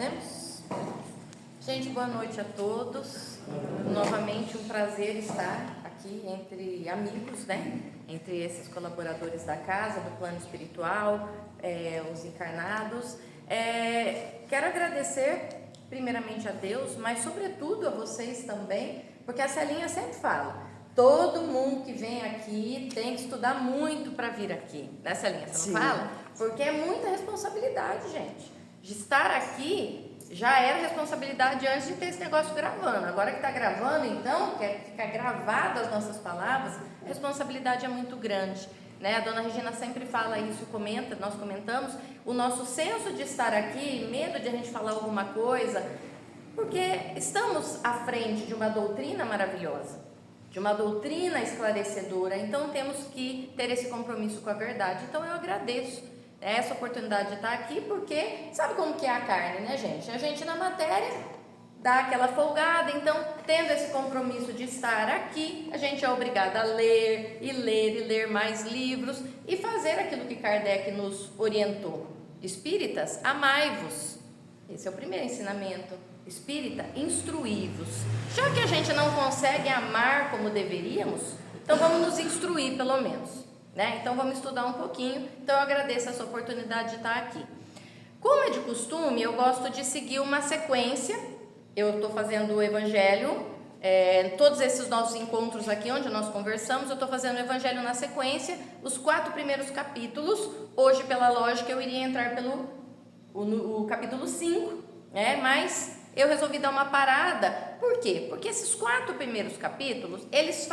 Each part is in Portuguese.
Podemos? Gente, boa noite a todos. Novamente um prazer estar aqui entre amigos, né? Entre esses colaboradores da casa, do plano espiritual, os encarnados. Quero agradecer primeiramente a Deus, mas sobretudo a vocês também, porque a Celinha sempre fala, todo mundo que vem aqui tem que estudar muito para vir aqui, né, Celinha? Você não fala? Porque é muita responsabilidade, gente. De estar aqui já era responsabilidade antes de ter esse negócio gravando. Agora que está gravando, então, que fica gravado as nossas palavras, a responsabilidade é muito grande, né? A dona Regina sempre fala isso, comenta, nós comentamos, o nosso senso de estar aqui, medo de a gente falar alguma coisa, porque estamos à frente de uma doutrina maravilhosa, de uma doutrina esclarecedora, então temos que ter esse compromisso com a verdade. Então eu agradeço essa oportunidade de estar aqui, porque sabe como que é a carne, né, gente? A gente na matéria dá aquela folgada, então tendo esse compromisso de estar aqui, a gente é obrigada a ler e ler e ler mais livros e fazer aquilo que Kardec nos orientou. Espíritas, amai-vos. Esse é o primeiro ensinamento. Espírita, instruí-vos. Já que a gente não consegue amar como deveríamos, então vamos nos instruir pelo menos, né? Então vamos estudar um pouquinho. Então eu agradeço essa oportunidade de estar aqui. Como é de costume, eu gosto de seguir uma sequência. Eu estou fazendo o Evangelho, todos esses nossos encontros aqui onde nós conversamos, eu estou fazendo o Evangelho na sequência, os 4 primeiros capítulos. Hoje, pela lógica, eu iria entrar pelo o capítulo 5, né? Mas eu resolvi dar uma parada. Por quê? Porque esses 4 primeiros capítulos, eles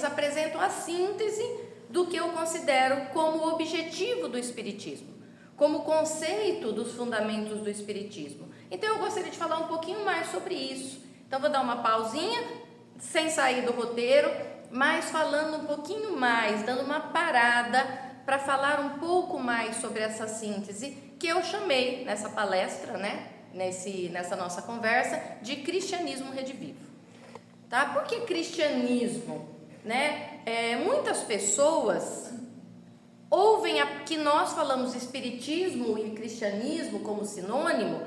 apresentam a síntese do que eu considero como o objetivo do Espiritismo, como conceito dos fundamentos do Espiritismo. Então eu gostaria de falar um pouquinho mais sobre isso. Então vou dar uma pausinha, sem sair do roteiro, mas falando um pouquinho mais, dando uma parada para falar um pouco mais sobre essa síntese que eu chamei nessa palestra, né? Nessa nossa conversa, de cristianismo redivivo. Tá? Por que cristianismo? Né? Muitas pessoas ouvem que nós falamos espiritismo e cristianismo como sinônimo,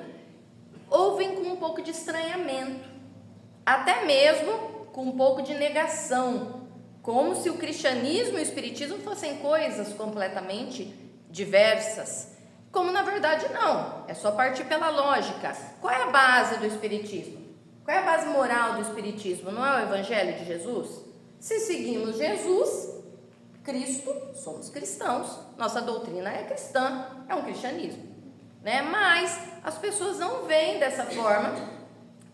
ouvem com um pouco de estranhamento, até mesmo com um pouco de negação, como se o cristianismo e o espiritismo fossem coisas completamente diversas, como na verdade não, é só partir pela lógica. Qual é a base do espiritismo? Qual é a base moral do espiritismo? Não é o evangelho de Jesus? Se seguimos Jesus, Cristo, somos cristãos, nossa doutrina é cristã, é um cristianismo, né? Mas as pessoas não veem dessa forma,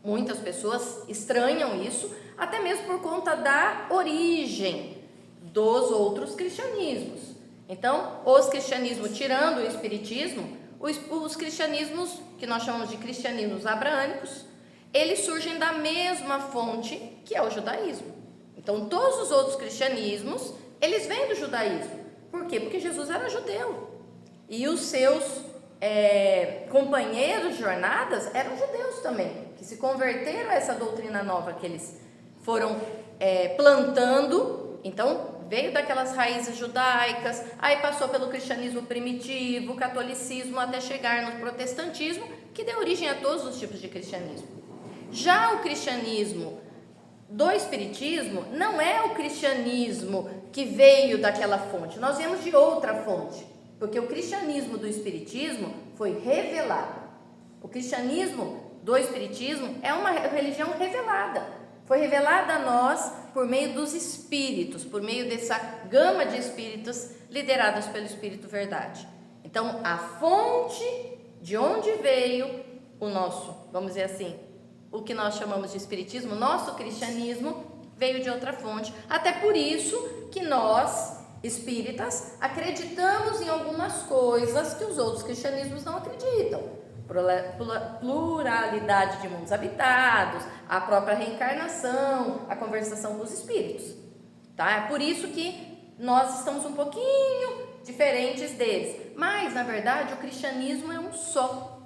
muitas pessoas estranham isso, até mesmo por conta da origem dos outros cristianismos. Então, os cristianismos, tirando o espiritismo, os cristianismos, que nós chamamos de cristianismos abraânicos, eles surgem da mesma fonte que é o judaísmo. Então, todos os outros cristianismos, eles vêm do judaísmo. Por quê? Porque Jesus era judeu. E os seus companheiros de jornadas eram judeus também, que se converteram a essa doutrina nova que eles foram plantando. Então, veio daquelas raízes judaicas, aí passou pelo cristianismo primitivo, catolicismo, até chegar no protestantismo, que deu origem a todos os tipos de cristianismo. Já o cristianismo do espiritismo não é o cristianismo que veio daquela fonte, nós viemos de outra fonte, porque o cristianismo do espiritismo foi revelado. O cristianismo do espiritismo é uma religião revelada, foi revelada a nós por meio dos espíritos, por meio dessa gama de espíritos liderados pelo Espírito Verdade. Então, a fonte de onde veio o nosso, vamos dizer assim, o que nós chamamos de espiritismo, nosso cristianismo, veio de outra fonte. Até por isso que nós, espíritas, acreditamos em algumas coisas que os outros cristianismos não acreditam. Pluralidade de mundos habitados, a própria reencarnação, a conversação com os espíritos. Tá? É por isso que nós estamos um pouquinho diferentes deles. Mas, na verdade, o cristianismo é um só.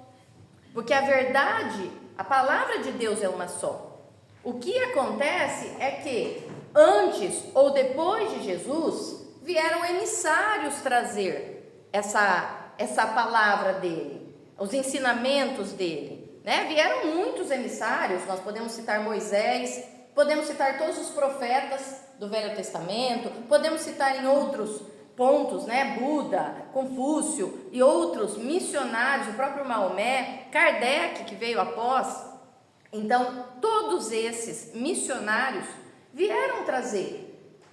Porque a verdade, a palavra de Deus é uma só. O que acontece é que antes ou depois de Jesus vieram emissários trazer essa palavra dele, os ensinamentos dele. né? Vieram muitos emissários, nós podemos citar Moisés, podemos citar todos os profetas do Velho Testamento, podemos citar em outros pontos, né? Buda, Confúcio e outros missionários, o próprio Maomé, Kardec, que veio após. Então, todos esses missionários vieram trazer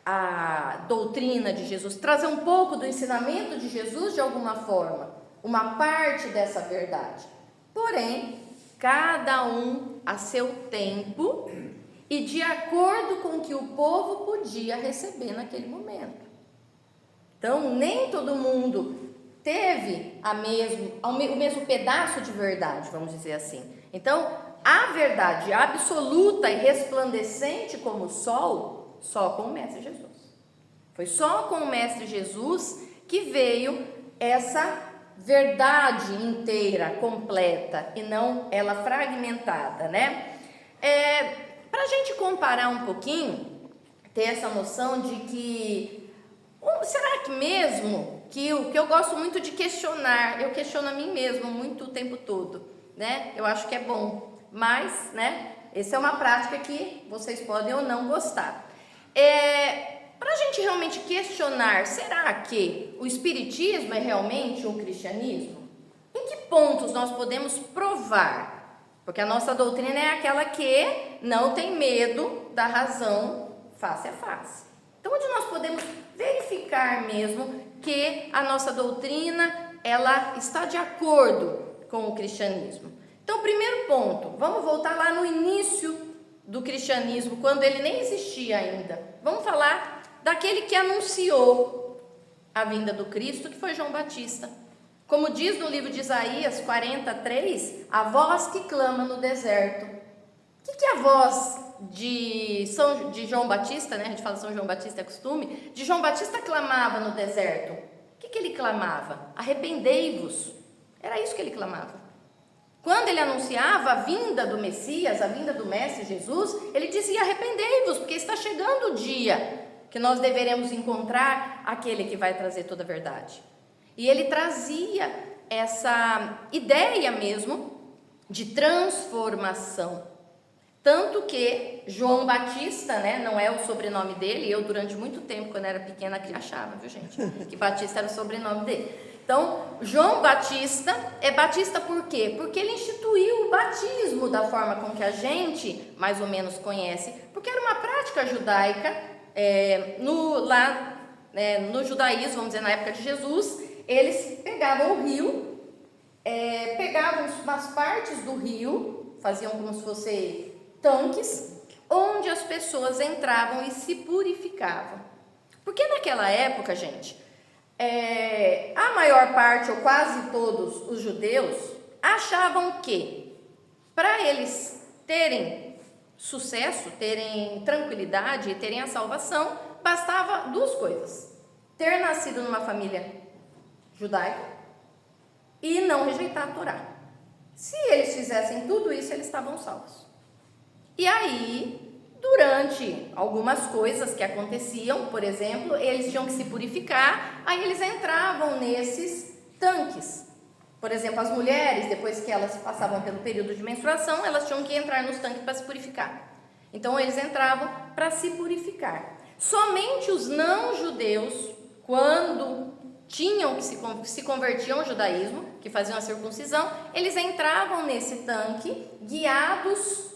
a doutrina de Jesus, trazer um pouco do ensinamento de Jesus de alguma forma, uma parte dessa verdade. Porém, cada um a seu tempo e de acordo com o que o povo podia receber naquele momento. Então, nem todo mundo teve o mesmo pedaço de verdade, vamos dizer assim. Então, a verdade absoluta e resplandecente como o sol, só com o Mestre Jesus. Foi só com o Mestre Jesus que veio essa verdade inteira, completa, e não ela fragmentada, né? Para a gente comparar um pouquinho, ter essa noção de que, será que mesmo, que eu gosto muito de questionar, eu questiono a mim mesmo muito o tempo todo, né? Eu acho que é bom, mas, né, essa é uma prática que vocês podem ou não gostar. Para a gente realmente questionar, será que o Espiritismo é realmente um cristianismo? Em que pontos nós podemos provar? Porque a nossa doutrina é aquela que não tem medo da razão face a face. Então, onde nós podemos verificar mesmo que a nossa doutrina, ela está de acordo com o cristianismo? Então, primeiro ponto, vamos voltar lá no início do cristianismo, quando ele nem existia ainda. Vamos falar daquele que anunciou a vinda do Cristo, que foi João Batista. Como diz no livro de Isaías 43, a voz que clama no deserto. O que é a voz de João Batista, né? A gente fala São João Batista, é costume. De João Batista clamava no deserto. O que ele clamava? Arrependei-vos. Era isso que ele clamava. Quando ele anunciava a vinda do Messias, a vinda do Mestre Jesus, ele dizia: arrependei-vos, porque está chegando o dia que nós deveremos encontrar aquele que vai trazer toda a verdade. E ele trazia essa ideia mesmo de transformação. Tanto que João Batista, né, não é o sobrenome dele, eu durante muito tempo, quando era pequena, achava, viu gente, que Batista era o sobrenome dele. Então, João Batista é Batista por quê? Porque ele instituiu o batismo da forma com que a gente mais ou menos conhece, porque era uma prática judaica. No judaísmo, vamos dizer, na época de Jesus, eles pegavam o rio, pegavam umas partes do rio, faziam como se fossem tanques, onde as pessoas entravam e se purificavam. Porque naquela época, gente, a maior parte, ou quase todos os judeus, achavam que para eles terem sucesso, terem tranquilidade e terem a salvação, bastava duas coisas: ter nascido numa família judaica e não rejeitar a Torá. Se eles fizessem tudo isso, eles estavam salvos. E aí, durante algumas coisas que aconteciam, por exemplo, eles tinham que se purificar, aí eles entravam nesses tanques. Por exemplo, as mulheres, depois que elas passavam pelo período de menstruação, elas tinham que entrar nos tanques para se purificar. Então, eles entravam para se purificar. Somente os não-judeus, quando se convertiam ao judaísmo, que faziam a circuncisão, eles entravam nesse tanque, guiados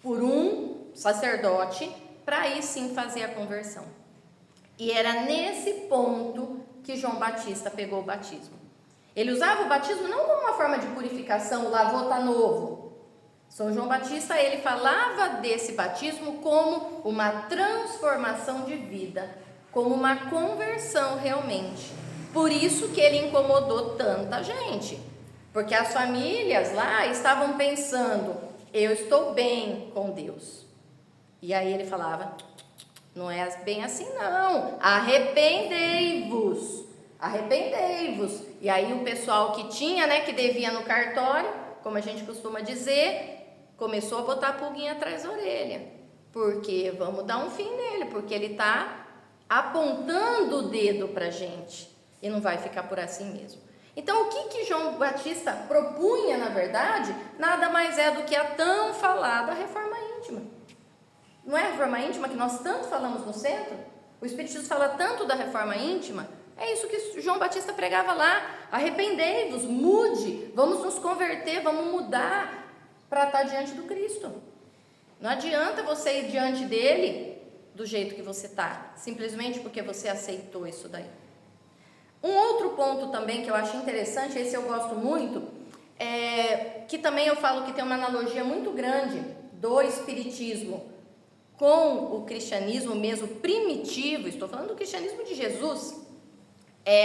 por um sacerdote, para aí sim fazer a conversão. E era nesse ponto que João Batista pegou o batismo. Ele usava o batismo não como uma forma de purificação, lavou, está novo. São João Batista, ele falava desse batismo como uma transformação de vida, como uma conversão realmente. Por isso que ele incomodou tanta gente, porque as famílias lá estavam pensando: eu estou bem com Deus. E aí ele falava: não é bem assim não, arrependei-vos. Arrependei-vos. E aí o pessoal que tinha, né, que devia no cartório, como a gente costuma dizer, começou a botar a pulguinha atrás da orelha, porque vamos dar um fim nele, porque ele está apontando o dedo para a gente, e não vai ficar por assim mesmo. Então, o que João Batista propunha, na verdade, nada mais é do que a tão falada reforma íntima. Não é a reforma íntima que nós tanto falamos no centro? O Espiritismo fala tanto da reforma íntima. É isso que João Batista pregava lá. Arrependei-vos, mude, vamos nos converter, vamos mudar para estar diante do Cristo. Não adianta você ir diante dele do jeito que você está, simplesmente porque você aceitou isso daí. Um outro ponto também que eu acho interessante, esse eu gosto muito, que também eu falo que tem uma analogia muito grande do Espiritismo com o cristianismo mesmo primitivo, estou falando do cristianismo de Jesus,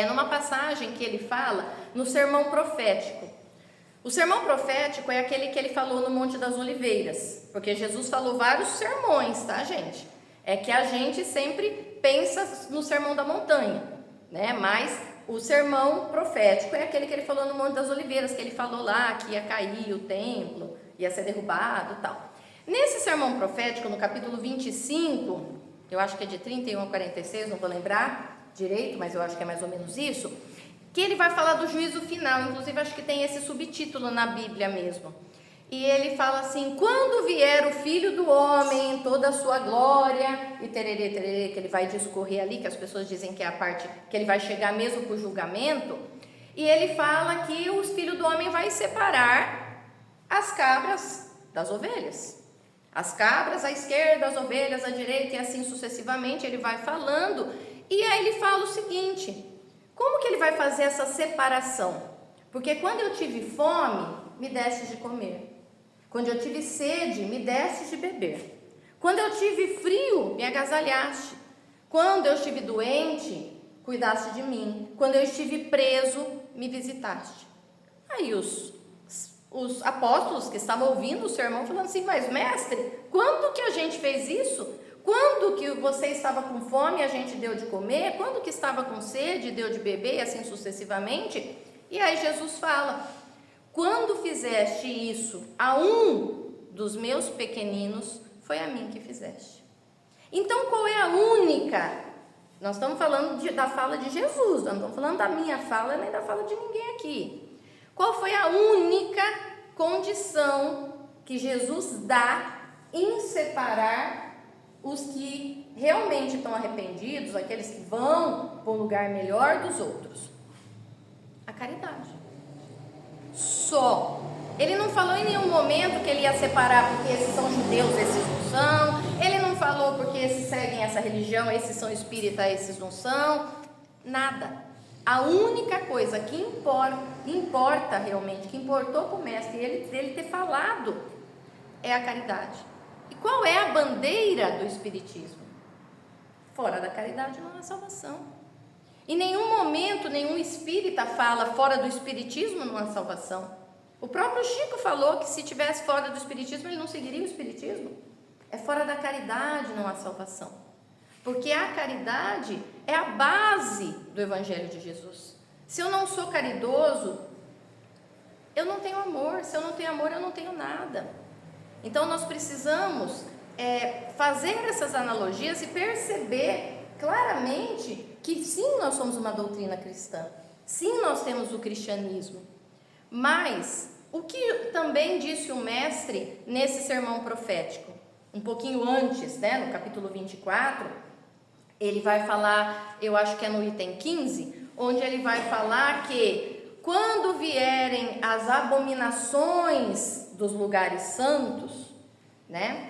numa passagem que ele fala no sermão profético. O sermão profético é aquele que ele falou no Monte das Oliveiras, porque Jesus falou vários sermões, tá, gente? É que a gente sempre pensa no sermão da montanha, né? Mas o sermão profético é aquele que ele falou no Monte das Oliveiras, que ele falou lá que ia cair o templo, ia ser derrubado e tal. Nesse sermão profético, no capítulo 25, eu acho que é de 31 a 46, não vou lembrar direito, mas eu acho que é mais ou menos isso, que ele vai falar do juízo final, inclusive acho que tem esse subtítulo na Bíblia mesmo. E ele fala assim: quando vier o Filho do Homem em toda a sua glória, e tererê, tererê, que ele vai discorrer ali, que as pessoas dizem que é a parte que ele vai chegar mesmo para o julgamento, e ele fala que o Filho do Homem vai separar as cabras das ovelhas. As cabras à esquerda, as ovelhas à direita, e assim sucessivamente, ele vai falando, e aí ele fala o seguinte: como que ele vai fazer essa separação? Porque quando eu tive fome, me deste de comer. Quando eu tive sede, me deste de beber. Quando eu tive frio, me agasalhaste. Quando eu estive doente, cuidaste de mim. Quando eu estive preso, me visitaste. Aí os apóstolos que estavam ouvindo o sermão falando assim: mas mestre, quando que a gente fez isso? Quando que você estava com fome, a gente deu de comer? Quando que estava com sede, deu de beber, e assim sucessivamente? E aí Jesus fala: quando fizeste isso a um dos meus pequeninos, foi a mim que fizeste. Então, qual é a única? Nós estamos falando da fala de Jesus, não estamos falando da minha fala nem da fala de ninguém aqui. Qual foi a única condição que Jesus dá em separar os que realmente estão arrependidos, aqueles que vão para um lugar melhor dos outros? A caridade. Só. Ele não falou em nenhum momento que ele ia separar porque esses são judeus, esses não são. Ele não falou porque esses seguem essa religião, esses são espíritas, esses não são. Nada. A única coisa que importa realmente, que importou para o mestre ele ter falado, é a caridade. E qual é a bandeira do Espiritismo? Fora da caridade não há salvação. Em nenhum momento, nenhum espírita fala fora do Espiritismo não há salvação. O próprio Chico falou que se tivesse fora do Espiritismo, ele não seguiria o Espiritismo. É fora da caridade não há salvação. Porque a caridade é a base do Evangelho de Jesus. Se eu não sou caridoso, eu não tenho amor. Se eu não tenho amor, eu não tenho nada. Então nós precisamos fazer essas analogias e perceber claramente que sim, nós somos uma doutrina cristã, sim, nós temos o cristianismo, mas o que também disse o mestre nesse sermão profético, um pouquinho antes, né, no capítulo 24, ele vai falar, eu acho que é no item 15, onde ele vai falar que quando vierem as abominações dos lugares santos, né,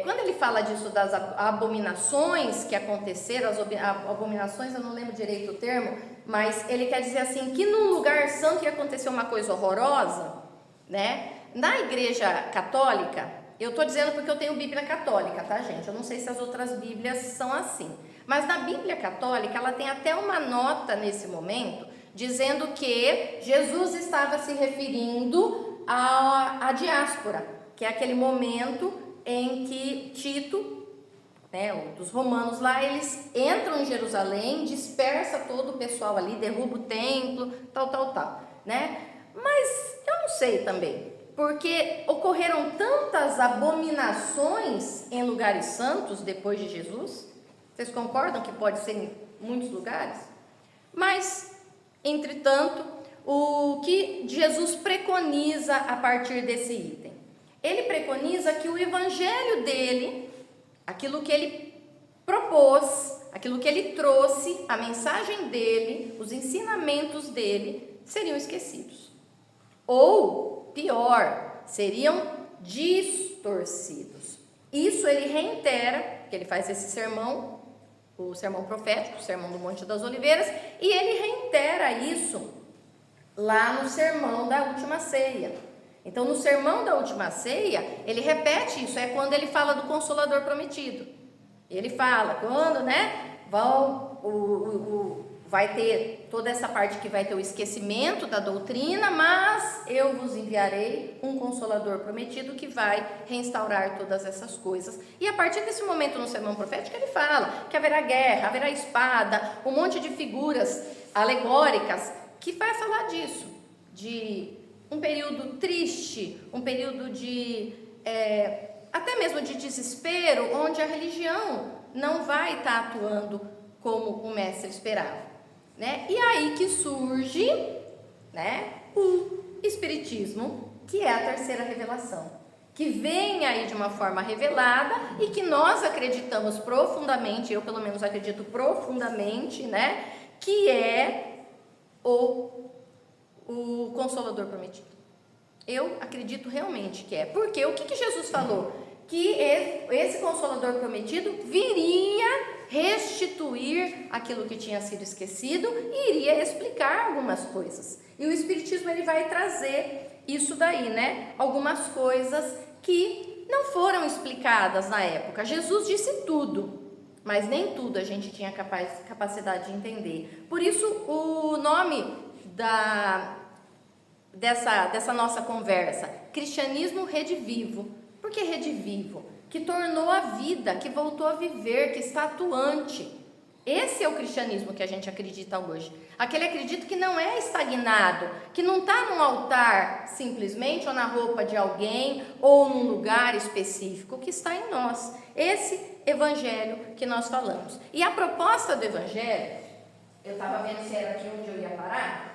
quando ele fala disso das abominações que aconteceram, as abominações, eu não lembro direito o termo, mas ele quer dizer assim, que num lugar santo ia acontecer uma coisa horrorosa, né? Na igreja católica, eu estou dizendo porque eu tenho Bíblia católica, tá, gente? Eu não sei se as outras Bíblias são assim, mas na Bíblia católica, ela tem até uma nota nesse momento, dizendo que Jesus estava se referindo à diáspora, que é aquele momento em que Tito, né, dos romanos lá, eles entram em Jerusalém, dispersa todo o pessoal ali, derruba o templo, tal, né? Mas eu não sei também, porque ocorreram tantas abominações em lugares santos depois de Jesus. Vocês concordam que pode ser em muitos lugares? Mas entretanto, o que Jesus preconiza a partir desse item? Ele preconiza que o evangelho dele, aquilo que ele propôs, aquilo que ele trouxe, a mensagem dele, os ensinamentos dele, seriam esquecidos. Ou, pior, seriam distorcidos. Isso ele reitera, que ele faz esse sermão, o sermão profético, o sermão do Monte das Oliveiras, e ele reitera isso lá no sermão da última ceia. Então, no sermão da última ceia, ele repete isso, é quando ele fala do Consolador prometido. Ele fala, quando, vai ter toda essa parte que vai ter o esquecimento da doutrina, mas eu vos enviarei um Consolador prometido que vai restaurar todas essas coisas. E a partir desse momento no sermão profético ele fala que haverá guerra, haverá espada, um monte de figuras alegóricas que vai falar disso, de um período triste, um período de até mesmo de desespero, onde a religião não vai estar atuando como o mestre esperava, né? E aí que surge, né, o Espiritismo, que é a terceira revelação, que vem aí de uma forma revelada e que nós acreditamos profundamente, eu pelo menos acredito profundamente, né, que é o Consolador prometido. Eu acredito realmente que é. Porque o que Jesus falou? Que esse Consolador prometido viria restituir aquilo que tinha sido esquecido e iria explicar algumas coisas. E o Espiritismo ele vai trazer isso daí, né? Algumas coisas que não foram explicadas na época. Jesus disse tudo, mas nem tudo a gente tinha capacidade de entender. Por isso o nome dessa nossa conversa, Cristianismo Redivivo. Por que Redivivo? Que tornou a vida, que voltou a viver, que está atuante. Esse é o cristianismo que a gente acredita hoje. Aquele acredito que não é estagnado, que não está num altar simplesmente, ou na roupa de alguém, ou num lugar específico, que está em nós. Esse evangelho que nós falamos. E a proposta do evangelho, eu estava vendo se era aqui onde eu ia parar,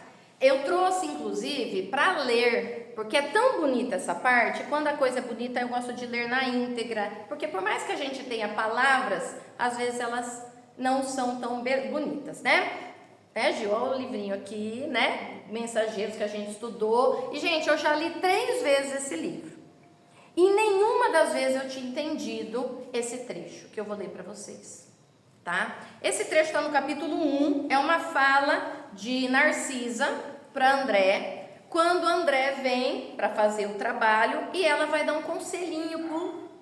eu trouxe inclusive para ler, porque é tão bonita essa parte. Quando a coisa é bonita eu gosto de ler na íntegra, porque por mais que a gente tenha palavras, às vezes elas não são tão bonitas, né? Gil, olha o livrinho aqui, né? Mensageiros que a gente estudou. E gente, eu já li 3 vezes esse livro. E nenhuma das vezes eu tinha entendido esse trecho que eu vou ler para vocês, tá? Esse trecho está no capítulo 1, é uma fala de Narcisa para André, quando André vem para fazer o trabalho e ela vai dar um conselhinho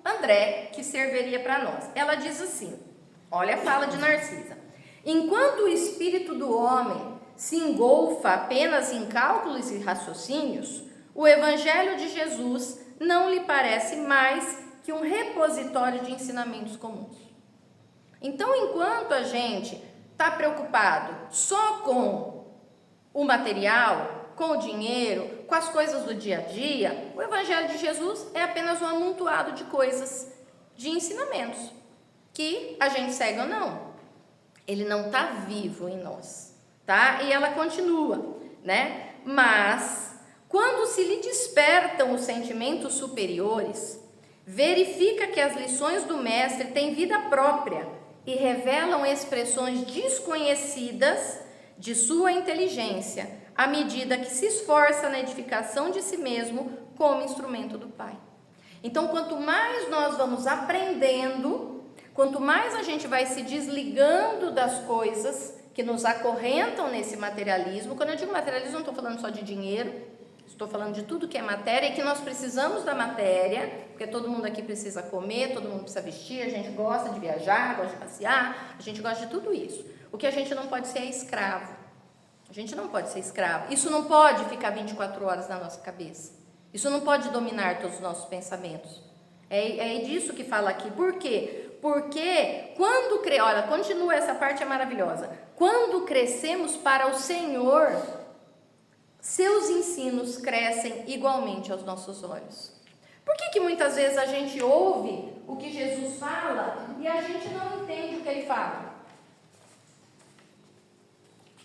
para André, que serviria para nós. Ela diz assim, olha a fala de Narcisa: enquanto o espírito do homem se engolfa apenas em cálculos e raciocínios, o evangelho de Jesus não lhe parece mais que um repositório de ensinamentos comuns. Então, enquanto a gente está preocupado só com o material, com o dinheiro, com as coisas do dia a dia, o evangelho de Jesus é apenas um amontoado de coisas, de ensinamentos, que a gente segue ou não. Ele não está vivo em nós, tá? E ela continua, né? Mas, quando se lhe despertam os sentimentos superiores, verifica que as lições do mestre têm vida própria e revelam expressões desconhecidas de sua inteligência, à medida que se esforça na edificação de si mesmo como instrumento do Pai. Então, quanto mais nós vamos aprendendo, quanto mais a gente vai se desligando das coisas que nos acorrentam nesse materialismo. Quando eu digo materialismo, não estou falando só de dinheiro, estou falando de tudo que é matéria e que nós precisamos da matéria, porque todo mundo aqui precisa comer, todo mundo precisa vestir, a gente gosta de viajar, gosta de passear, a gente gosta de tudo isso. O que a gente não pode ser é escravo. A gente não pode ser escravo. Isso não pode ficar 24 horas na nossa cabeça. Isso não pode dominar todos os nossos pensamentos. É disso que fala aqui. Por quê? Porque quando olha, continua, essa parte é maravilhosa. Quando crescemos para o Senhor, seus ensinos crescem igualmente aos nossos olhos. Por que muitas vezes a gente ouve o que Jesus fala e a gente não entende o que ele fala?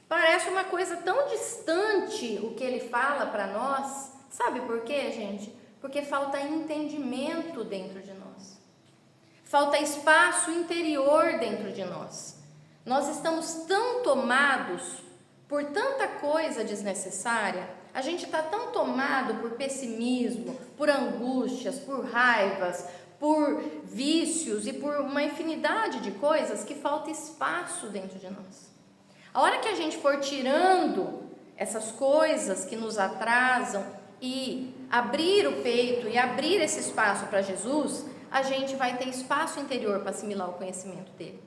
Parece uma coisa tão distante o que ele fala para nós. Sabe por quê, gente? Porque falta entendimento dentro de nós. Falta espaço interior dentro de nós. Nós estamos tão tomados por tanta coisa desnecessária. A gente está tão tomado por pessimismo, por angústias, por raivas, por vícios e por uma infinidade de coisas que falta espaço dentro de nós. A hora que a gente for tirando essas coisas que nos atrasam e abrir o peito e abrir esse espaço para Jesus, a gente vai ter espaço interior para assimilar o conhecimento dele.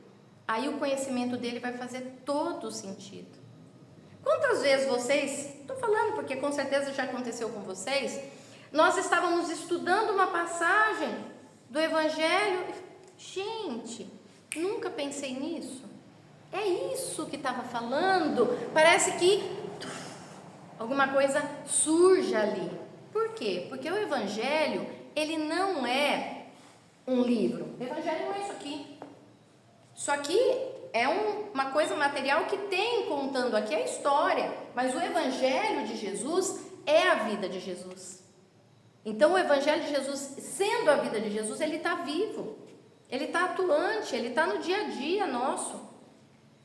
Aí o conhecimento dele vai fazer todo sentido. Quantas vezes vocês, estou falando porque com certeza já aconteceu com vocês, nós estávamos estudando uma passagem do Evangelho, gente, nunca pensei nisso, é isso que estava falando, parece que alguma coisa surge ali. Por quê? Porque o Evangelho, ele não é um livro, o Evangelho não é isso aqui. Isso aqui é uma coisa material que tem contando aqui a história, mas o Evangelho de Jesus é a vida de Jesus. Então o Evangelho de Jesus, sendo a vida de Jesus, ele está vivo, ele está atuante, ele está no dia a dia nosso.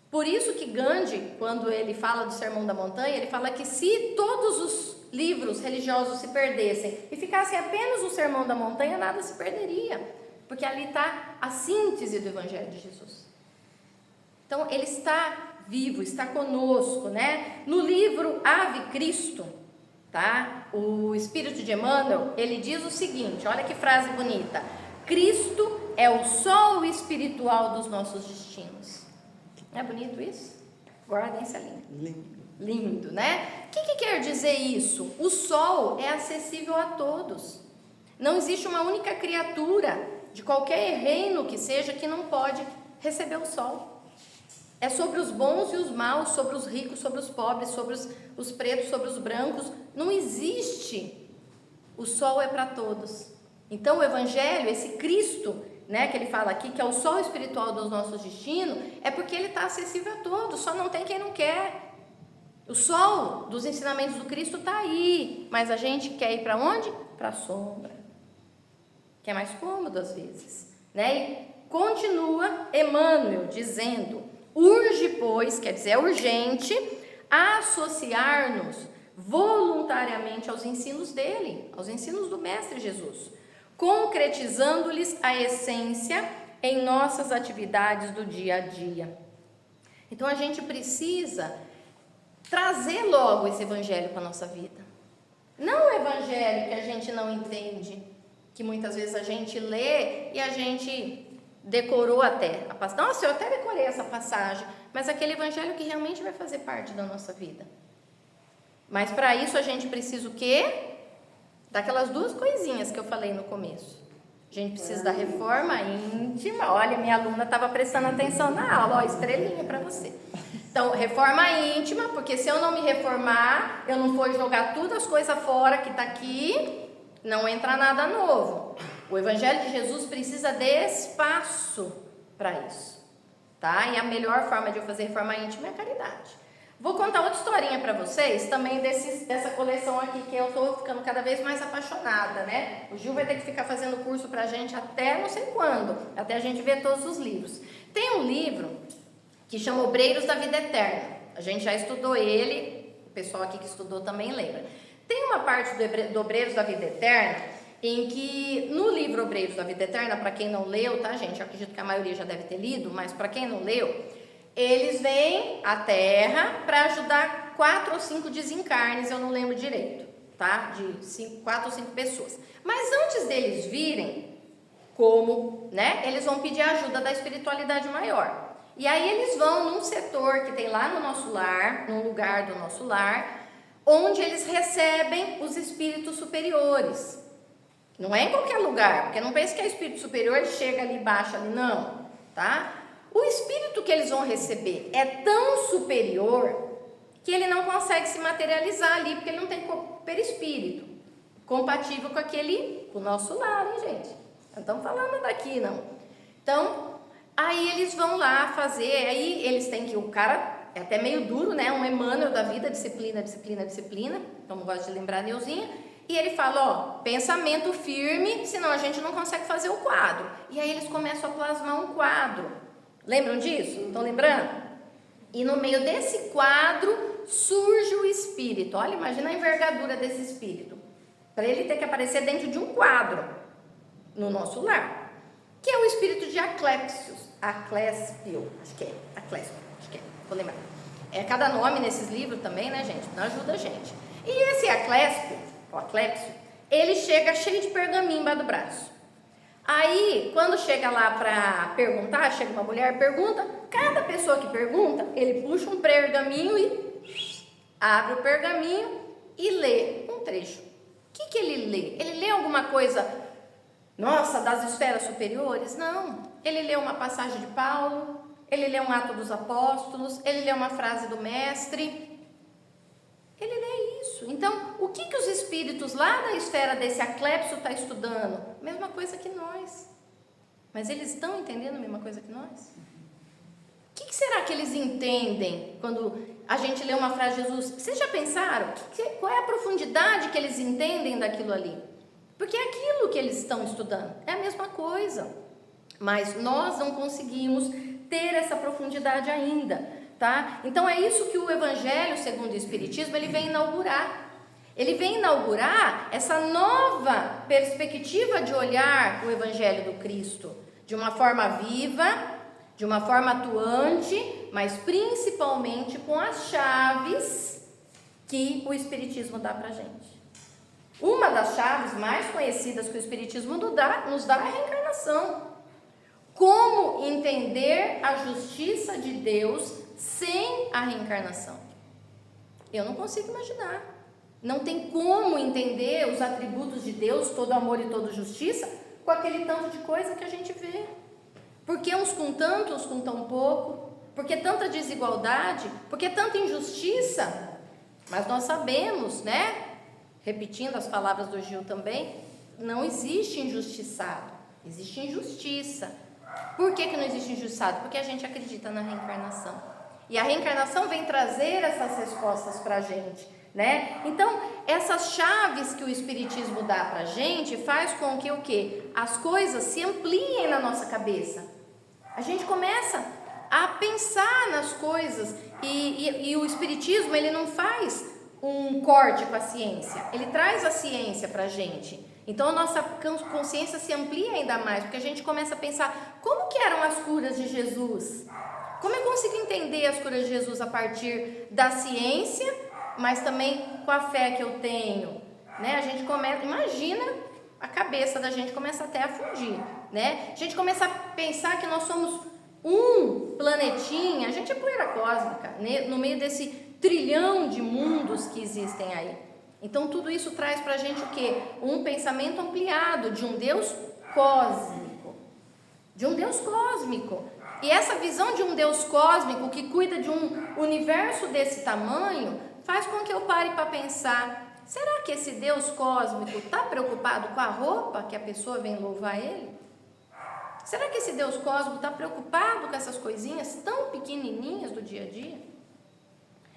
Por isso que Gandhi, quando ele fala do Sermão da Montanha, ele fala que se todos os livros religiosos se perdessem e ficasse apenas o Sermão da Montanha, nada se perderia, porque ali está a síntese do Evangelho de Jesus. Então, ele está vivo, está conosco, né? No livro Ave Cristo, tá? O Espírito de Emmanuel, ele diz o seguinte, olha que frase bonita: Cristo é o sol espiritual dos nossos destinos. Não é bonito isso? Guardem essa linha. Lindo, né? O que quer dizer isso? O sol é acessível a todos. Não existe uma única criatura de qualquer reino que seja que não pode receber o sol. É sobre os bons e os maus, sobre os ricos, sobre os pobres, sobre os pretos, sobre os brancos. Não existe. O sol é para todos. Então o Evangelho, esse Cristo, né, que ele fala aqui, que é o sol espiritual dos nossos destinos, é porque ele está acessível a todos, só não tem quem não quer. O sol dos ensinamentos do Cristo está aí, mas a gente quer ir para onde? Para a sombra, que é mais cômodo às vezes, né? E continua Emmanuel dizendo: urge, pois, quer dizer, é urgente, associar-nos voluntariamente aos ensinos dele, aos ensinos do Mestre Jesus, concretizando-lhes a essência em nossas atividades do dia a dia. Então a gente precisa trazer logo esse Evangelho para a nossa vida. Não o Evangelho que a gente não entende, que muitas vezes a gente lê e a gente decorou até a passagem. Nossa, eu até decorei essa passagem, mas aquele Evangelho que realmente vai fazer parte da nossa vida. Mas para isso a gente precisa o quê? Daquelas duas coisinhas que eu falei no começo. A gente precisa da reforma íntima. Olha, minha aluna estava prestando atenção na aula, ó, estrelinha para você. Então, reforma íntima, porque se eu não me reformar, eu não for jogar todas as coisas fora que está aqui, não entra nada novo. O Evangelho de Jesus precisa de espaço para isso, tá? E a melhor forma de eu fazer reforma íntima é a caridade. Vou contar outra historinha para vocês, também dessa coleção aqui, que eu estou ficando cada vez mais apaixonada, né? O Gil vai ter que ficar fazendo curso para a gente até não sei quando, até a gente ver todos os livros. Tem um livro que chama Obreiros da Vida Eterna. A gente já estudou ele, o pessoal aqui que estudou também lembra. Tem uma parte do Obreiros da Vida Eterna em que, no livro Obreiros da Vida Eterna, para quem não leu, tá, gente? Eu acredito que a maioria já deve ter lido, mas para quem não leu, eles vêm à Terra para ajudar 4 ou 5 desencarnes, eu não lembro direito, tá? De 4 ou 5 pessoas. Mas antes deles virem, como, né? Eles vão pedir ajuda da espiritualidade maior. E aí eles vão num setor que tem lá no nosso lar, num lugar do nosso lar, onde eles recebem os espíritos superiores. Não é em qualquer lugar, porque não pense que é espírito superior, ele chega ali, baixa ali, não, tá? O espírito que eles vão receber é tão superior que ele não consegue se materializar ali, porque ele não tem perispírito compatível com o nosso lar, hein, gente? Não estamos falando daqui, não. Então, aí eles vão lá fazer, aí eles têm que, o cara é até meio duro, né? Um Emmanuel da vida, disciplina, disciplina, disciplina, como gosta de lembrar a Neuzinha. E ele fala, ó, pensamento firme, senão a gente não consegue fazer o quadro. E aí eles começam a plasmar um quadro. Lembram disso? Estão lembrando? E no meio desse quadro surge o espírito. Olha, imagina a envergadura desse espírito. Para ele ter que aparecer dentro de um quadro no nosso lar. Que é o espírito de Acléspio, acho que é, vou lembrar. É cada nome nesses livros também, né, gente? Não ajuda a gente. E esse Acléspio, ele chega cheio de pergaminho embaixo do braço. Aí, quando chega lá para perguntar, chega uma mulher, pergunta, cada pessoa que pergunta, ele puxa um pergaminho e abre o pergaminho e lê um trecho. O que ele lê? Ele lê alguma coisa, nossa, das esferas superiores? Não. Ele lê uma passagem de Paulo, ele lê um ato dos apóstolos, ele lê uma frase do mestre. Ele lê isso. Então, o que os espíritos lá da esfera desse Acléspio estão estudando? Mesma coisa que nós. Mas eles estão entendendo a mesma coisa que nós? O que será que eles entendem quando a gente lê uma frase de Jesus? Vocês já pensaram? Qual é a profundidade que eles entendem daquilo ali? Porque é aquilo que eles estão estudando. É a mesma coisa. Mas nós não conseguimos ter essa profundidade ainda. Tá? Então é isso que o Evangelho segundo o Espiritismo ele vem inaugurar. Ele vem inaugurar essa nova perspectiva de olhar o Evangelho do Cristo de uma forma viva, de uma forma atuante, mas principalmente com as chaves que o Espiritismo dá para a gente. Uma das chaves mais conhecidas que o Espiritismo nos dá é a reencarnação. Como entender a justiça de Deus sem a reencarnação? Eu não consigo imaginar. Não tem como entender os atributos de Deus, todo amor e toda justiça, com aquele tanto de coisa que a gente vê. Por que uns com tanto, uns com tão pouco? Por que tanta desigualdade? Por que tanta injustiça? Mas nós sabemos, né? Repetindo as palavras do Gil também, não existe injustiçado, existe injustiça. Por que não existe injustiçado? Porque a gente acredita na reencarnação. E a reencarnação vem trazer essas respostas para a gente, né? Então, essas chaves que o Espiritismo dá para a gente faz com que o quê? As coisas se ampliem na nossa cabeça. A gente começa a pensar nas coisas e o Espiritismo, ele não faz um corte com a ciência, ele traz a ciência para a gente. Então a nossa consciência se amplia ainda mais, porque a gente começa a pensar, como que eram as curas de Jesus? Como eu consigo entender as curas de Jesus a partir da ciência, mas também com a fé que eu tenho, né? A gente começa, imagina, a cabeça da gente começa até a fundir, né? A gente começa a pensar que nós somos um planetinha, a gente é poeira cósmica, né? No meio desse trilhão de mundos que existem aí. Então tudo isso traz pra gente o quê? Um pensamento ampliado de um Deus cósmico. De um Deus cósmico. E essa visão de um Deus cósmico que cuida de um universo desse tamanho faz com que eu pare para pensar, será que esse Deus cósmico está preocupado com a roupa que a pessoa vem louvar ele? Será que esse Deus cósmico está preocupado com essas coisinhas tão pequenininhas do dia a dia?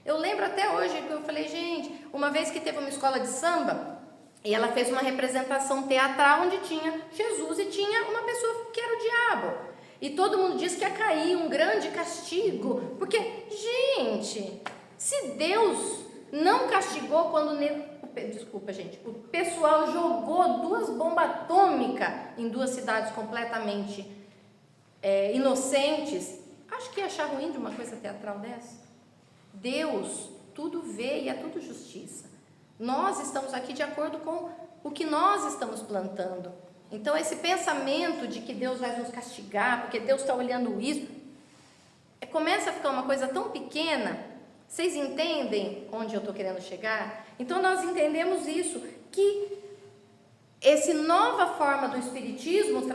Eu lembro até hoje que eu falei, gente, uma vez que teve uma escola de samba, e ela fez uma representação teatral onde tinha Jesus e tinha uma pessoa que era o diabo. E todo mundo disse que ia cair um grande castigo, porque, gente, se Deus não castigou quando o pessoal jogou 2 bombas atômicas em 2 cidades completamente inocentes, acho que ia achar ruim de uma coisa teatral dessa. Deus tudo vê e é tudo justiça. Nós estamos aqui de acordo com o que nós estamos plantando. Então esse pensamento de que Deus vai nos castigar, porque Deus está olhando isso, começa a ficar uma coisa tão pequena. Vocês entendem onde eu estou querendo chegar? Então nós entendemos isso, que essa nova forma do Espiritismo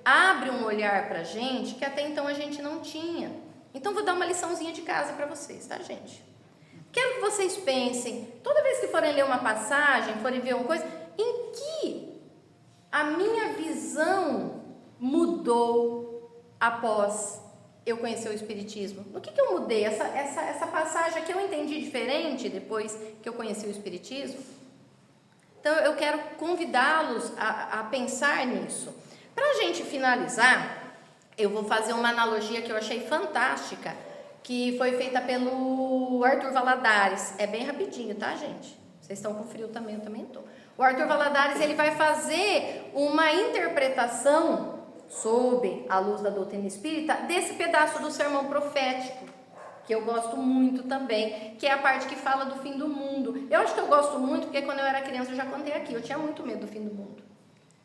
abre um olhar para a gente que até então a gente não tinha. Então vou dar uma liçãozinha de casa para vocês, tá, gente? Quero que vocês pensem, toda vez que forem ler uma passagem, forem ver uma coisa, em que a minha visão mudou após eu conheci o Espiritismo? No que eu mudei? Essa passagem aqui eu entendi diferente depois que eu conheci o Espiritismo? Então, eu quero convidá-los a pensar nisso. Para a gente finalizar, eu vou fazer uma analogia que eu achei fantástica, que foi feita pelo Arthur Valadares. É bem rapidinho, tá, gente? Vocês estão com frio também, eu também estou. O Arthur Valadares, ele vai fazer uma interpretação, sob a luz da doutrina espírita, desse pedaço do sermão profético, que eu gosto muito também, que é a parte que fala do fim do mundo. Eu acho que eu gosto muito, porque quando eu era criança, eu já contei aqui, eu tinha muito medo do fim do mundo,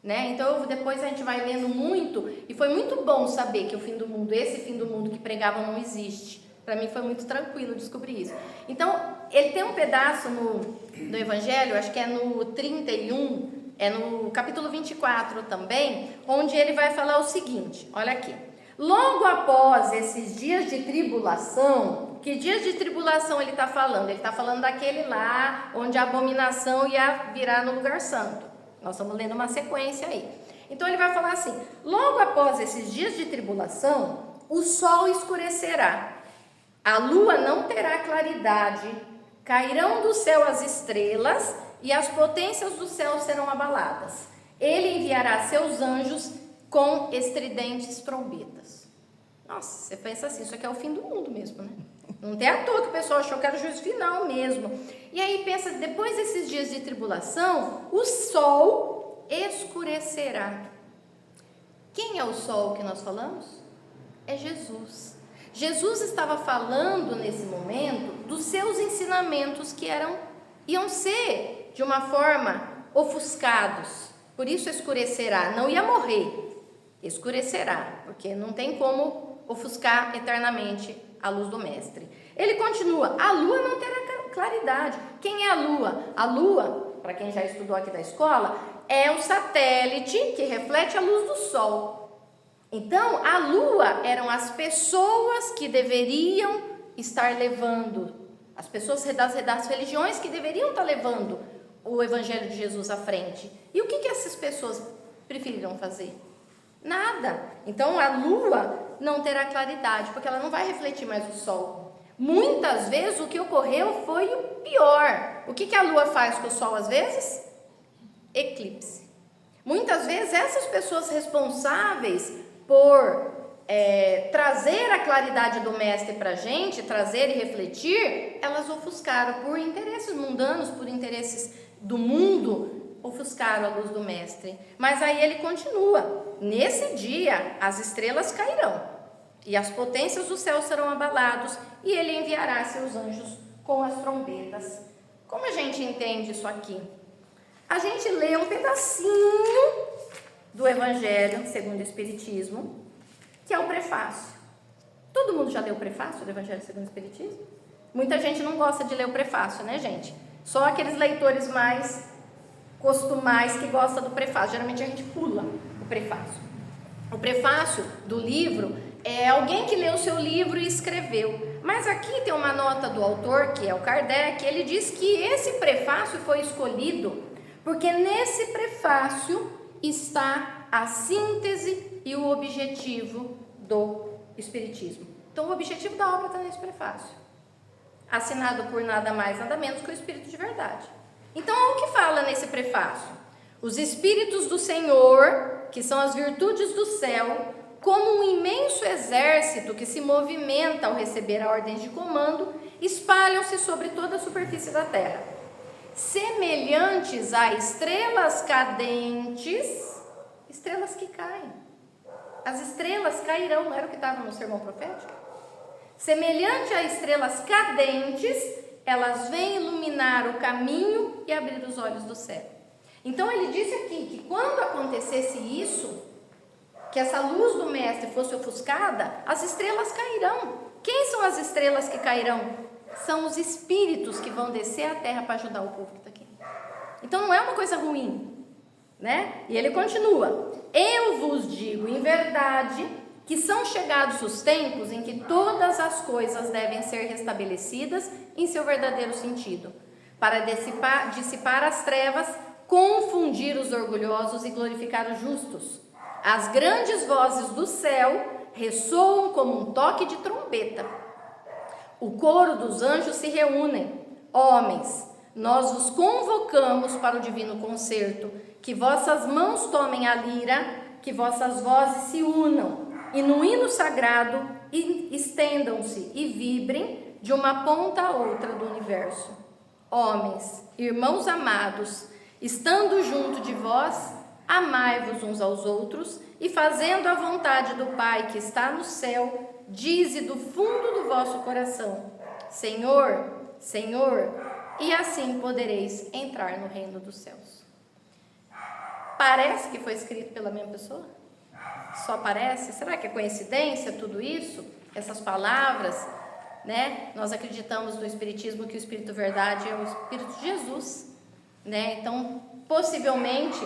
né? Então, depois a gente vai lendo muito, e foi muito bom saber que o fim do mundo, esse fim do mundo que pregavam, não existe. Para mim foi muito tranquilo descobrir isso. Então, ele tem um pedaço no Evangelho, acho que é no 31, é no capítulo 24 também, onde ele vai falar o seguinte, olha aqui. Logo após esses dias de tribulação, que dias de tribulação ele está falando? Ele está falando daquele lá, onde a abominação ia virar no lugar santo. Nós estamos lendo uma sequência aí. Então ele vai falar assim, logo após esses dias de tribulação, o sol escurecerá, a lua não terá claridade, cairão do céu as estrelas e as potências do céu serão abaladas. Ele enviará seus anjos com estridentes trombetas. Nossa, você pensa assim, isso aqui é o fim do mundo mesmo, né? Não tem à toa que o pessoal achou que era o juízo final mesmo. E aí pensa, depois desses dias de tribulação, o sol escurecerá. Quem é o sol que nós falamos? É Jesus. Jesus estava falando nesse momento dos seus ensinamentos que iam ser de uma forma ofuscados. Por isso escurecerá, não ia morrer. Escurecerá, porque não tem como ofuscar eternamente a luz do Mestre. Ele continua, a lua não terá claridade. Quem é a lua? A lua, para quem já estudou aqui da escola, é o satélite que reflete a luz do sol. Então, a lua eram as pessoas que deveriam estar levando, as pessoas das religiões que deveriam estar levando o Evangelho de Jesus à frente. E o que essas pessoas preferiram fazer? Nada. Então a lua não terá claridade, porque ela não vai refletir mais o sol. Muitas vezes o que ocorreu foi o pior. O que a lua faz com o sol às vezes? Eclipse. Muitas vezes essas pessoas responsáveis por trazer a claridade do Mestre para a gente, trazer e refletir, elas ofuscaram por interesses mundanos, por interesses do mundo, ofuscaram a luz do Mestre. Mas aí ele continua, nesse dia as estrelas cairão, e as potências do céu serão abalados, e ele enviará seus anjos com as trombetas. Como a gente entende isso aqui? A gente lê um pedacinho do Evangelho segundo o Espiritismo, que é o prefácio. Todo mundo já leu o prefácio do Evangelho segundo o Espiritismo? Muita gente não gosta de ler o prefácio, né, gente? Só aqueles leitores mais costumais que gostam do prefácio. Geralmente a gente pula o prefácio. O prefácio do livro é alguém que leu o seu livro e escreveu. Mas aqui tem uma nota do autor, que é o Kardec. Ele diz que esse prefácio foi escolhido porque nesse prefácio está a síntese e o objetivo do Espiritismo. Então o objetivo da obra está nesse prefácio, assinado por nada mais, nada menos que o Espírito de Verdade. Então, o que fala nesse prefácio? Os Espíritos do Senhor, que são as virtudes do céu, como um imenso exército que se movimenta ao receber a ordem de comando, espalham-se sobre toda a superfície da terra. Semelhantes a estrelas cadentes, estrelas que caem. As estrelas cairão, não era o que estava no sermão profético? Semelhante a estrelas cadentes, elas vêm iluminar o caminho e abrir os olhos do céu. Então ele disse aqui que quando acontecesse isso, que essa luz do Mestre fosse ofuscada, as estrelas cairão. Quem são as estrelas que cairão? São os espíritos que vão descer à terra para ajudar o povo que está aqui. Então não é uma coisa ruim, né? E ele continua: eu vos digo em verdade que são chegados os tempos em que todas as coisas devem ser restabelecidas em seu verdadeiro sentido, para dissipar as trevas, confundir os orgulhosos e glorificar os justos. As grandes vozes do céu ressoam como um toque de trombeta. O coro dos anjos se reúnem. Homens, nós vos convocamos para o divino concerto, que vossas mãos tomem a lira, que vossas vozes se unam, e no hino sagrado estendam-se e vibrem de uma ponta a outra do universo. Homens, irmãos amados, estando junto de vós, amai-vos uns aos outros, e fazendo a vontade do Pai que está no céu, dize do fundo do vosso coração: Senhor, Senhor, e assim podereis entrar no reino dos céus. Parece que foi escrito pela mesma pessoa? Só parece? Será que é coincidência tudo isso? Essas palavras, né? Nós acreditamos no Espiritismo que o Espírito Verdade é o Espírito de Jesus, né? Então, possivelmente,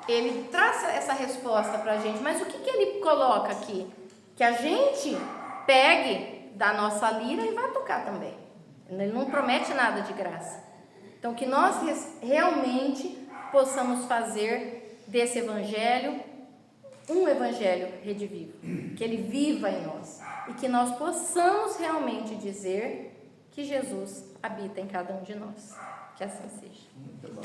ele traz essa resposta para a gente. Mas o que ele coloca aqui? Que a gente pegue da nossa lira e vá tocar também. Ele não promete nada de graça. Então, que nós realmente possamos fazer desse evangelho um evangelho redivivo, que ele viva em nós e que nós possamos realmente dizer que Jesus habita em cada um de nós. Que assim seja. Muito bom.